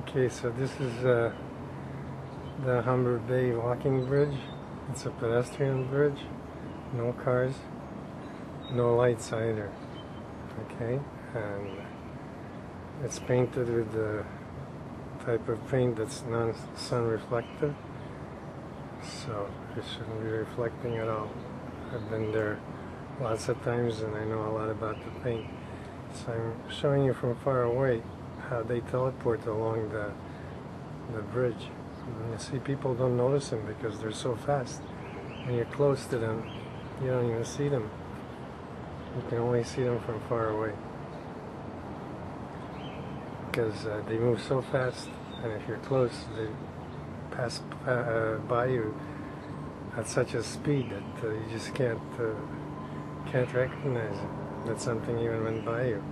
Okay, so this is the Humber Bay walking bridge. It's a pedestrian bridge, no cars, no lights either. Okay, and it's painted with the type of paint that's non-sun reflective, so it shouldn't be reflecting at all. I've been there lots of times and I know a lot about the paint. So I'm showing you from far away how they teleport along the bridge. And you see, people don't notice them because they're so fast. When you're close to them, you don't even see them. You can only see them from far away because they move so fast, and if you're close, they pass by you at such a speed that you just can't recognize it, that something even went by you.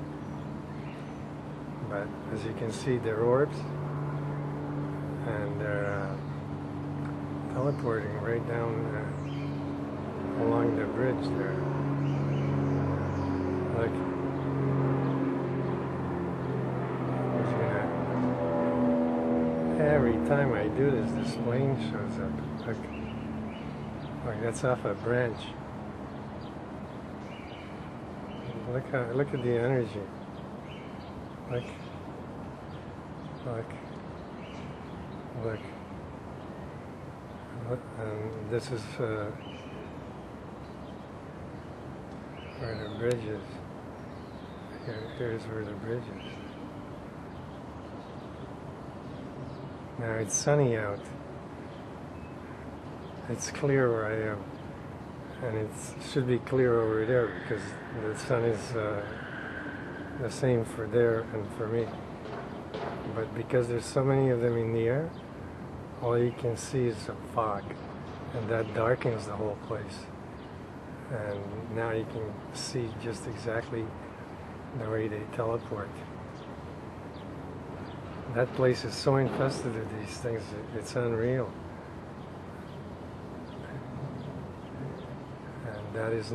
But as you can see, they're orbs, and they're teleporting right down along the bridge there. Look. Every time I do this, this plane shows up. Look. Look, that's off a branch. Look at the energy. Look. Look. And this is where the bridge is. Here's where the bridge is. Now it's sunny out. It's clear where I am. And it should be clear over there because the sun is the same for there and for me. But because there's so many of them in the air, all you can see is a fog, and that darkens the whole place. And now you can see just exactly the way they teleport. That place is so infested with these things, it's unreal. And that is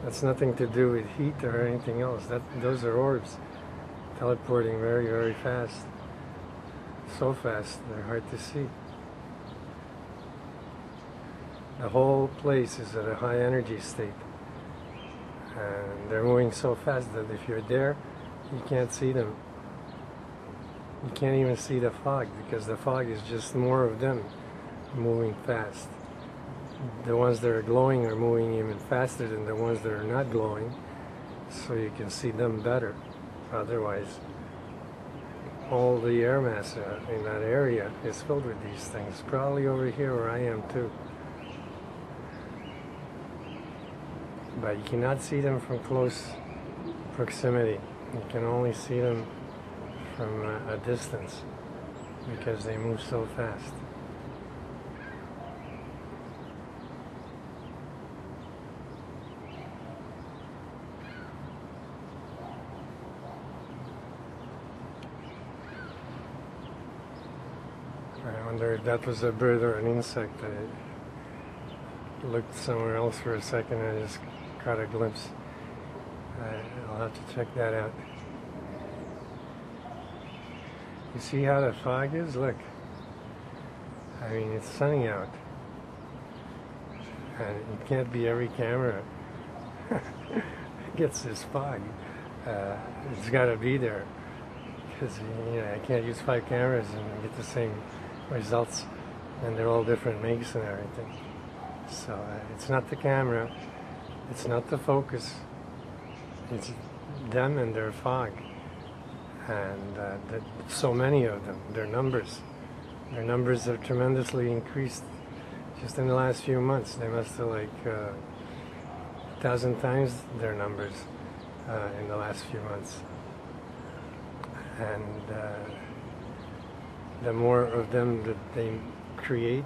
that's nothing to do with heat or anything else. Those are orbs teleporting very, very fast. So fast, they're hard to see. The whole place is at a high energy state. And they're moving so fast that if you're there, you can't see them. You can't even see the fog because the fog is just more of them moving fast. The ones that are glowing are moving even faster than the ones that are not glowing, so you can see them better. Otherwise, all the air mass in that area is filled with these things. Probably over here where I am too. But you cannot see them from close proximity. You can only see them from a distance because they move so fast. I wonder if that was a bird or an insect. I looked somewhere else for a second and I just caught a glimpse. I'll have to check that out. You see how the fog is? Look. I mean, it's sunny out. And it can't be every camera gets this fog. It's got to be there. Because I can't use 5 cameras and get the same results, and they're all different makes and everything. So it's not the camera, it's not the focus, it's them and their fog, and so many of them. Their numbers have tremendously increased just in the last few months. They must have like 1,000 times their numbers in the last few months. And the more of them that they create,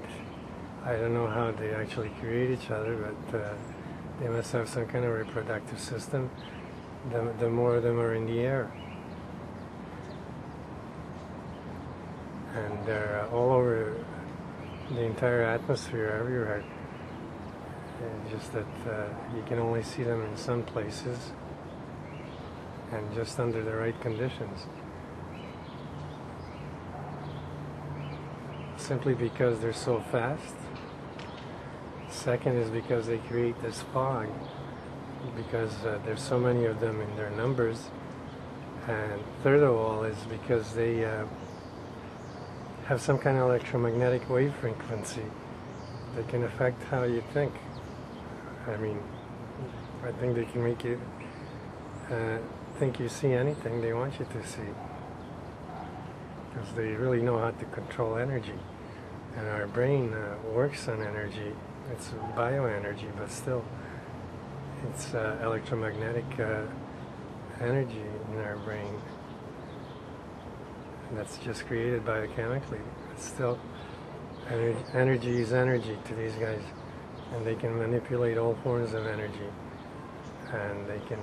I don't know how they actually create each other, but they must have some kind of reproductive system. The more of them are in the air. And they're all over the entire atmosphere, everywhere. Just that you can only see them in some places. and just under the right conditions. Simply because they're so fast. Second is because they create this fog, because there's so many of them in their numbers. And third of all is because they have some kind of electromagnetic wave frequency that can affect how you think. I mean, I think they can make you think you see anything they want you to see, because they really know how to control energy. And our brain works on energy. It's bioenergy, but still, it's electromagnetic energy in our brain. And that's just created biochemically. But still, energy is energy to these guys, and they can manipulate all forms of energy, and they can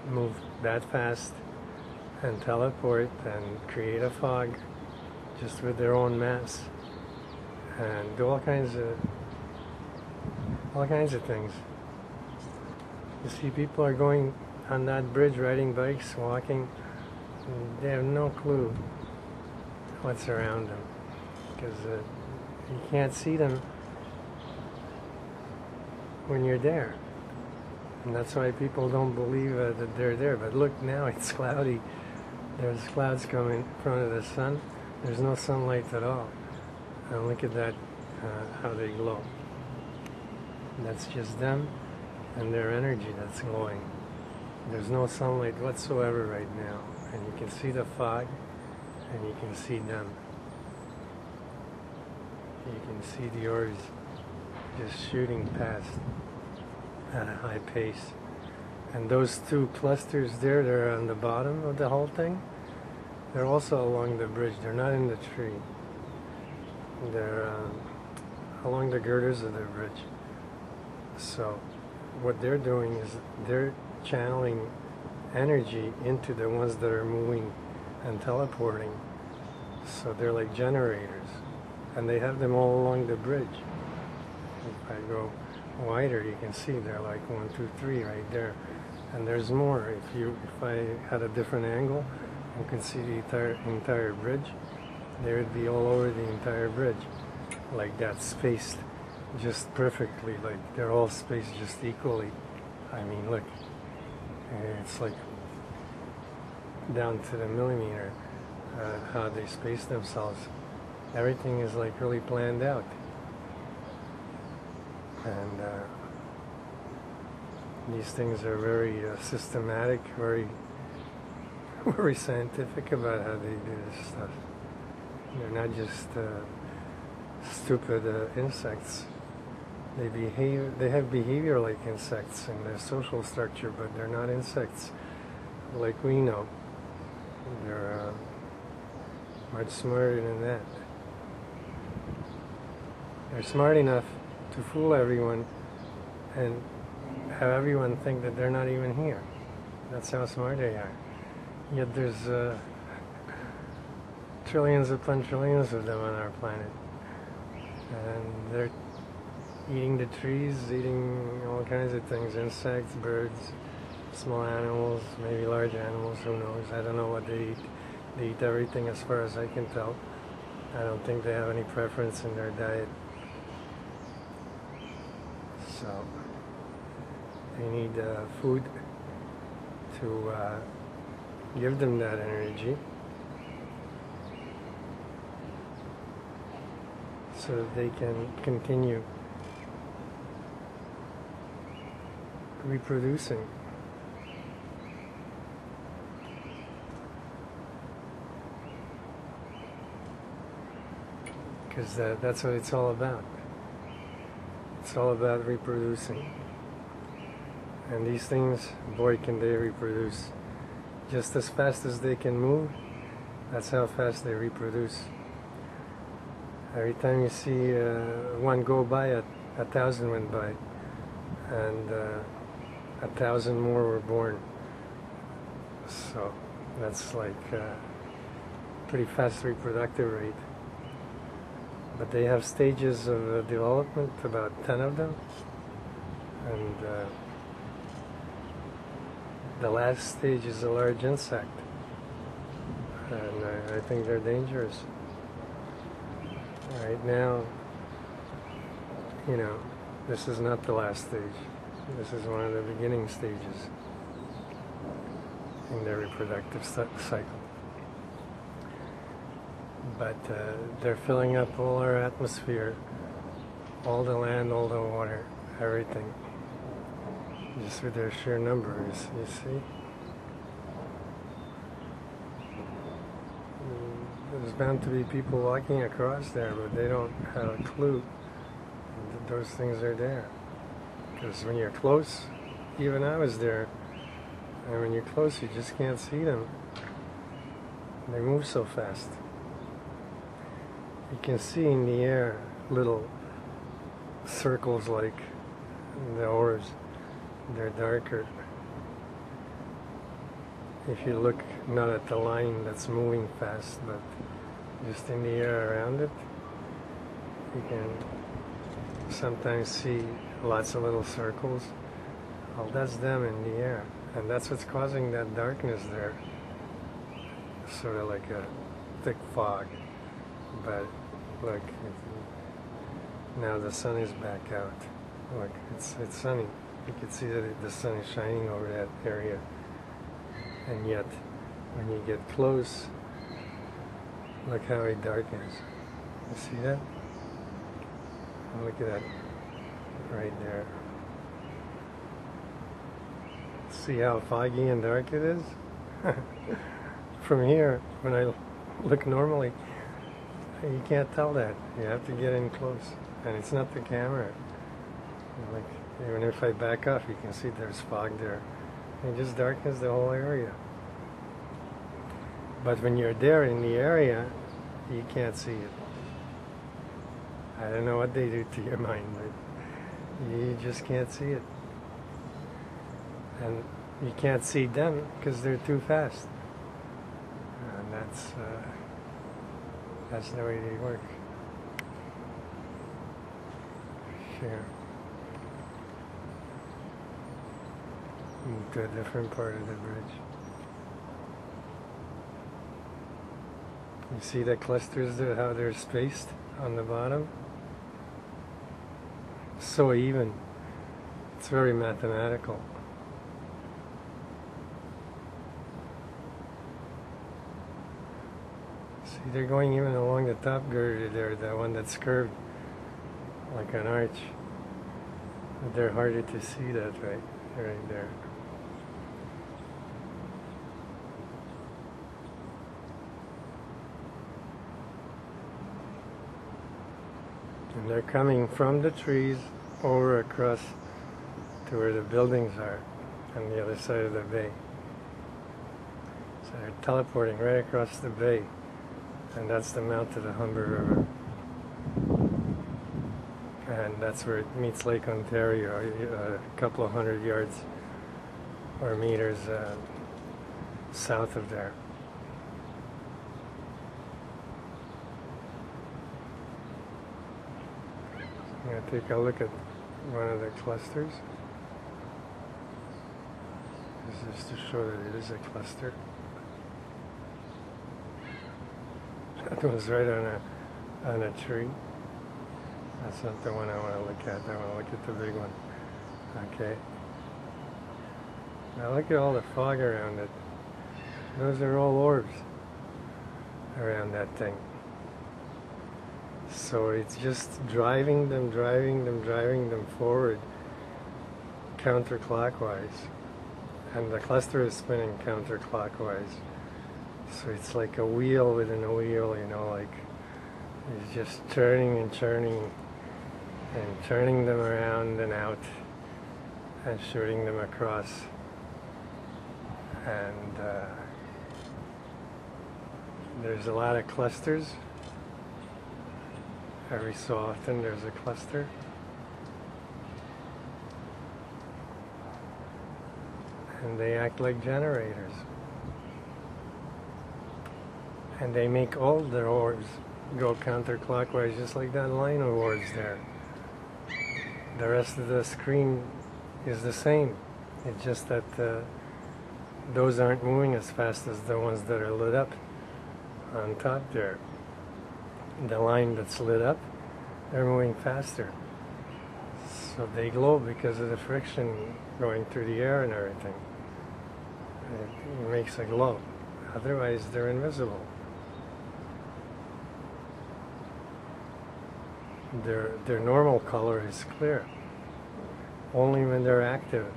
move that fast and teleport and create a fog just with their own mass, and do all kinds of things. You see, people are going on that bridge, riding bikes, walking, and they have no clue what's around them, because you can't see them when you're there. And that's why people don't believe that they're there. But look, now it's cloudy. There's clouds coming in front of the sun. There's no sunlight at all. And look at that, how they glow. And that's just them and their energy that's glowing. There's no sunlight whatsoever right now. And you can see the fog, and you can see them. You can see the orbs just shooting past at a high pace. And those two clusters there, they're on the bottom of the whole thing. They're also along the bridge. They're not in the tree. They're along the girders of the bridge. So what they're doing is they're channeling energy into the ones that are moving and teleporting. So they're like generators. And they have them all along the bridge. If I go wider, you can see they're like 1, 2, 3 right there. And there's more. If I had a different angle, you can see the entire bridge. They would be all over the entire bridge, like that, spaced just perfectly. Like they're all spaced just equally. I mean, look, it's like down to the millimeter how they space themselves. Everything is like really planned out. And these things are very systematic, very, very scientific about how they do this stuff. They're not just stupid insects. They have behavior like insects in their social structure, but they're not insects like we know. They're much smarter than that. They're smart enough to fool everyone and have everyone think that they're not even here. That's how smart they are. Yet there's trillions upon trillions of them on our planet. And they're eating the trees, eating all kinds of things, insects, birds, small animals, maybe large animals, who knows. I don't know what they eat. They eat everything as far as I can tell. I don't think they have any preference in their diet. So they need food to give them that energy, so that they can continue reproducing. Because that's what it's all about. It's all about reproducing. And these things, boy, can they reproduce. Just as fast as they can move, that's how fast they reproduce. Every time you see one go by, 1,000 went by, and 1,000 more were born. So that's like pretty fast reproductive rate. But they have stages of development, about 10 of them, and The last stage is a large insect, and I think they're dangerous. Right now, you know, this is not the last stage. This is one of the beginning stages in their reproductive cycle. But they're filling up all our atmosphere, all the land, all the water, everything, just with their sheer numbers, you see? There's bound to be people walking across there, but they don't have a clue that those things are there. Because when you're close, even I was there, and when you're close, you just can't see them. They move so fast. You can see in the air little circles like the orbs. They're darker. If you look not at the line that's moving fast, but just in the air around it, you can sometimes see lots of little circles. Well, that's them in the air, and that's what's causing that darkness there. Sort of like a thick fog. But look, now the sun is back out. Look, it's sunny. You can see that the sun is shining over that area. And yet, when you get close, look how it darkens. You see that? Oh, look at that right there. See how foggy and dark it is? From here, when I look normally, you can't tell that. You have to get in close. And it's not the camera. Like, even if I back off, you can see there's fog there. It just darkens the whole area. But when you're there in the area, you can't see it. I don't know what they do to your mind, but you just can't see it. And you can't see them because they're too fast. And that's the way they work. Sure. Move to a different part of the bridge. You see the clusters there, how they're spaced on the bottom? So even. It's very mathematical. See, they're going even along the top girder there, the one that's curved like an arch. But they're harder to see that right there. And they're coming from the trees over across to where the buildings are on the other side of the bay. So they're teleporting right across the bay, and that's the mouth of the Humber River. And that's where it meets Lake Ontario, a couple of 100 yards or meters south of there. I'm going to take a look at one of the clusters. This is to show that it is a cluster. That was right on a tree. That's not the one I want to look at. I want to look at the big one. Okay. Now look at all the fog around it. Those are all orbs around that thing. So it's just driving them forward counterclockwise. And the cluster is spinning counterclockwise. So it's like a wheel within a wheel, you know, like it's just turning and churning and turning them around and out and shooting them across. And there's a lot of clusters. Every so often there's a cluster. And they act like generators. And they make all their orbs go counterclockwise, just like that line of orbs there. The rest of the screen is the same. It's just that those aren't moving as fast as the ones that are lit up on top there. The line that's lit up, they're moving faster. So they glow because of the friction going through the air and everything. It makes a glow. Otherwise, they're invisible. Their normal color is clear. Only when they're active.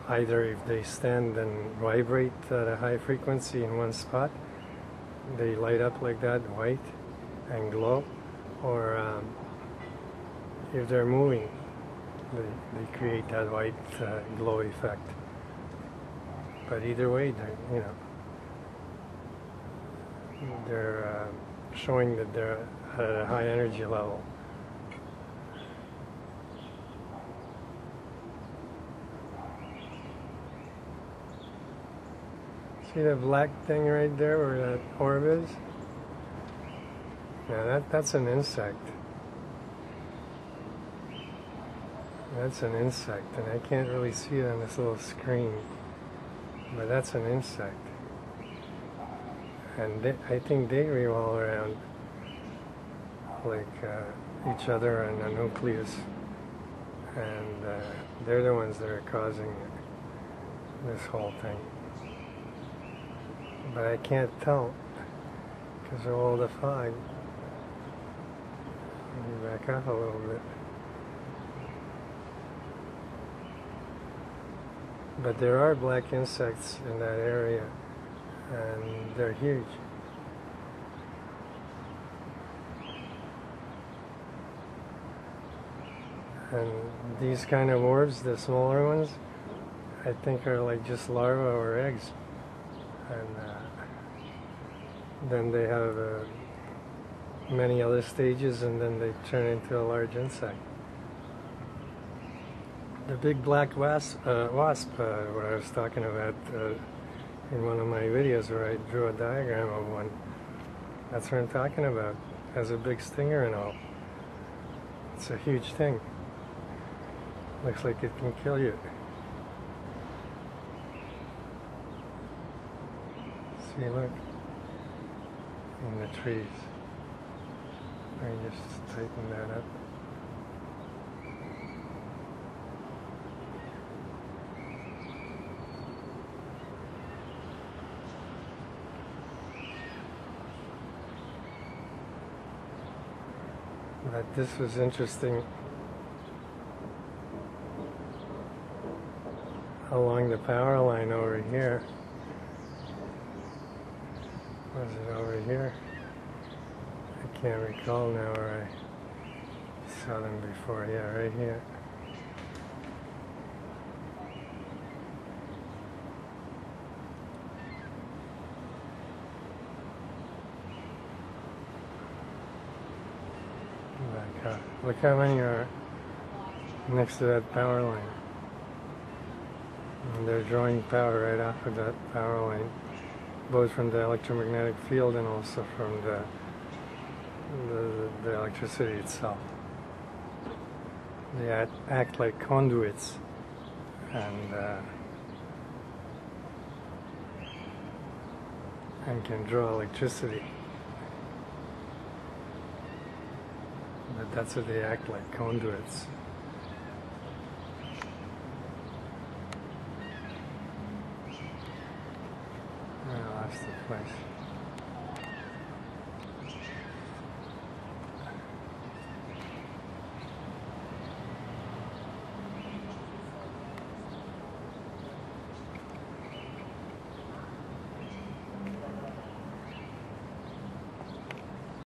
Either if they stand and vibrate at a high frequency in one spot, they light up like that, white, and glow, or if they're moving, they create that white glow effect. But either way, they're showing that they're at a high energy level. See the black thing right there where that orb is? Yeah, that's an insect. That's an insect, and I can't really see it on this little screen, but that's an insect. And I think they revolve around like each other in a nucleus, and they're the ones that are causing this whole thing. But I can't tell because of all the fog. Let me back up a little bit. But there are black insects in that area, and they're huge. And these kind of orbs, the smaller ones, I think are like just larvae or eggs. And then they have many other stages, and then they turn into a large insect. The big black wasp, what I was talking about in one of my videos where I drew a diagram of one, that's what I'm talking about. It has a big stinger and all. It's a huge thing. Looks like it can kill you. See, look, in the trees. Let me just tighten that up. But this was interesting. Along the power line over here. Was it over here? I can't recall now where I saw them before. Yeah, right here. Look how many are next to that power line. And they're drawing power right off of that power line, both from the electromagnetic field and also from the electricity itself. They act like conduits and can draw electricity. But that's what they act like, conduits. I lost the place.